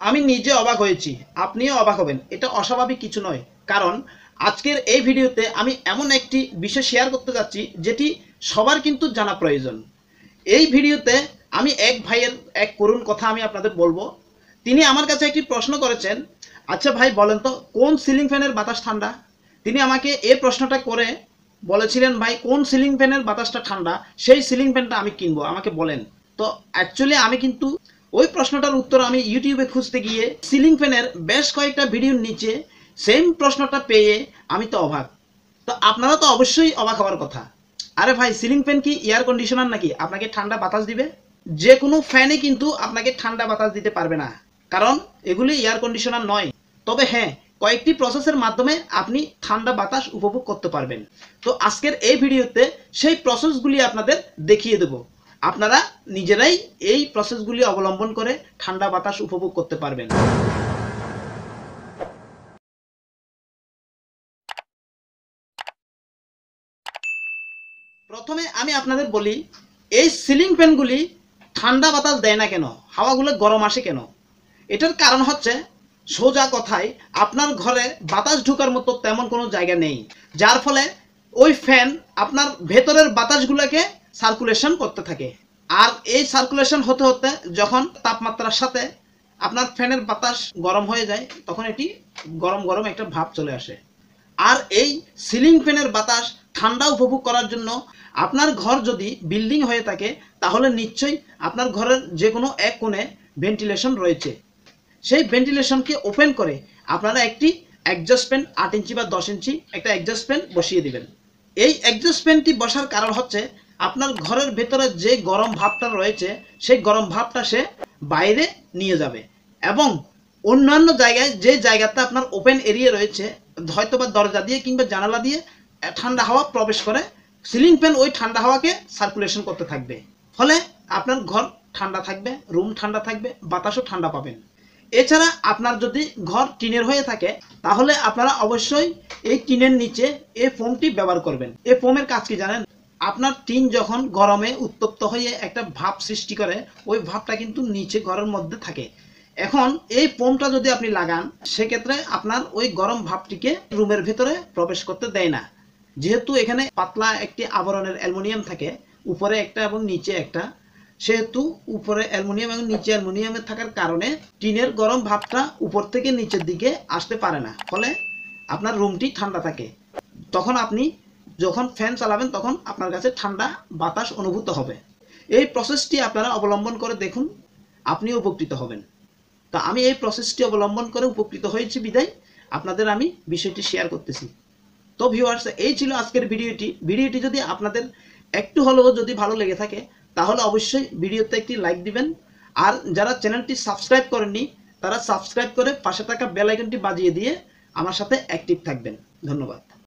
আমি নিজে অবাক হয়েছি, আপনিও অবাক হবেন। এটা অস্বাভাবিক কিছু নয়, কারণ আজকের এই ভিডিওতে আমি এমন একটি বিষয় শেয়ার করতে যাচ্ছি যেটি সবার কিন্তু জানা প্রয়োজন। এই ভিডিওতে আমি এক ভাইয়ের এক করুণ কথা আমি আপনাদের বলবো। তিনি আমার কাছে একটি প্রশ্ন করেছেন, আচ্ছা ভাই বলেন তো কোন সিলিং ফ্যানের বাতাস ঠান্ডা। তিনি আমাকে এই প্রশ্নটা করে বলেছিলেন, ভাই কোন সিলিং ফ্যানের বাতাসটা ঠান্ডা, সেই সিলিং ফ্যানটা আমি কিনবো, আমাকে বলেন। তো অ্যাকচুয়ালি আমি কিন্তু ওই প্রশ্নটার উত্তর আমি ইউটিউবে খুঁজতে গিয়ে সিলিং ফ্যানের বেশ কয়েকটা ভিডিওর নিচে সেম প্রশ্নটা পেয়ে আমি তো অবাক। তো আপনারা তো অবশ্যই অবাক হওয়ার কথা। আরে ভাই, সিলিং ফ্যান কি এয়ার কন্ডিশনার নাকি আপনাকে ঠান্ডা বাতাস দিবে? যে কোনো ফ্যানে কিন্তু আপনাকে ঠান্ডা বাতাস দিতে পারবে না, কারণ এগুলি এয়ার কন্ডিশনার নয়। তবে হ্যাঁ, কয়েকটি প্রসেসের মাধ্যমে আপনি ঠান্ডা বাতাস উপভোগ করতে পারবেন। তো আজকের এই ভিডিওতে সেই প্রসেসগুলি আপনাদের দেখিয়ে দেব। আপনারা নিজেরাই এই প্রসেসগুলি অবলম্বন করে ঠান্ডা বাতাস উপভোগ করতে পারবেন। প্রথমে আমি আপনাদের বলি, এই সিলিং ফ্যানগুলি ঠান্ডা বাতাস দেয় না কেন, হাওয়াগুলো গরম আসে কেন? এটার কারণ হচ্ছে, সোজা কথায় আপনার ঘরে বাতাস ঢোকার মতো তেমন কোনো জায়গা নেই, যার ফলে ওই ফ্যান আপনার ভেতরের বাতাসগুলোকে সার্কুলেশন করতে থাকে। আর এই সার্কুলেশন হতে হতে যখন তাপমাত্রার সাথে আপনার ফ্যানের বাতাস গরম হয়ে যায়, তখন এটি গরম গরম একটা ভাব চলে আসে। আর এই সিলিং ফ্যানের বাতাস ঠান্ডা উপভোগ করার জন্য আপনার ঘর যদি বিল্ডিং হয়ে থাকে, তাহলে নিশ্চয়ই আপনার ঘরের যে কোনো এক কোণে ভেন্টিলেশন রয়েছে। সেই ভেন্টিলেশনকে ওপেন করে আপনারা একটি অ্যাডজাস্ট ফ্যান 8 ইঞ্চি বা 10 ইঞ্চি একটা অ্যাডজাস্ট ফ্যান বসিয়ে দিবেন। এই অ্যাডজাস্ট ফ্যানটি বসার কারণ হচ্ছে, আপনার ঘরের ভেতরে যে গরম ভাবটা রয়েছে সেই গরম ভাবটা সে বাইরে নিয়ে যাবে, এবং অন্যান্য জায়গায় যে জায়গাতে আপনার ওপেন এরিয়া রয়েছে, হয়তো বা দরজা দিয়ে কিংবা জানালা দিয়ে ঠান্ডা হাওয়া প্রবেশ করে, সিলিং ফ্যান ওই ঠান্ডা হাওয়াকে সার্কুলেশন করতে থাকবে। ফলে আপনার ঘর ঠান্ডা থাকবে, রুম ঠান্ডা থাকবে, বাতাসও ঠান্ডা পাবেন। এছাড়া আপনার যদি ঘর টিনের হয়ে থাকে, তাহলে আপনারা অবশ্যই এই টিনের নিচে এই ফোমটি ব্যবহার করবেন। এই ফোমের কাজ কি জানেন? আপনার টিন যখন গরমে উত্তপ্ত হয়ে একটা ভাপ সৃষ্টি করে, ওই ভাপটা কিন্তু নিচে ঘরের মধ্যে থাকে। এখন এই ফোমটা যদি আপনি লাগান, সেক্ষেত্রে আপনার ওই গরম ভাপটিকে রুমের ভেতরে প্রবেশ করতে দেয় না। যেহেতু এখানে পাতলা একটি আবরণের অ্যালুমিনিয়াম থাকে, উপরে একটা এবং নিচে একটা, সেহেতু উপরে অ্যালুমিনিয়াম এবং নিচে অ্যালুমিনিয়ামের থাকার কারণে টিনের গরম ভাবটা উপর থেকে নিচের দিকে আসতে পারে না, ফলে আপনার রুমটি ঠান্ডা থাকে। তখন আপনি যখন ফ্যান চালাবেন, তখন আপনার কাছে ঠান্ডা বাতাস অনুভূত হবে। এই প্রসেসটি আপনারা অবলম্বন করে দেখুন, আপনিও উপকৃত হবেন। তা আমি এই প্রসেসটি অবলম্বন করে উপকৃত হয়েছি বিদায় আপনাদের আমি বিষয়টি শেয়ার করতেছি। তো ভিউয়ার্স, এই ছিল আজকের ভিডিওটি যদি আপনাদের একটু হলেও যদি ভালো লেগে থাকে, তাহলে অবশ্যই ভিডিওতে একটি লাইক দিবেন। আর যারা চ্যানেলটি সাবস্ক্রাইব করেননি, তারা সাবস্ক্রাইব করে পাশে থাকা বেল আইকনটি বাজিয়ে দিয়ে আমার সাথে অ্যাক্টিভ থাকবেন। ধন্যবাদ।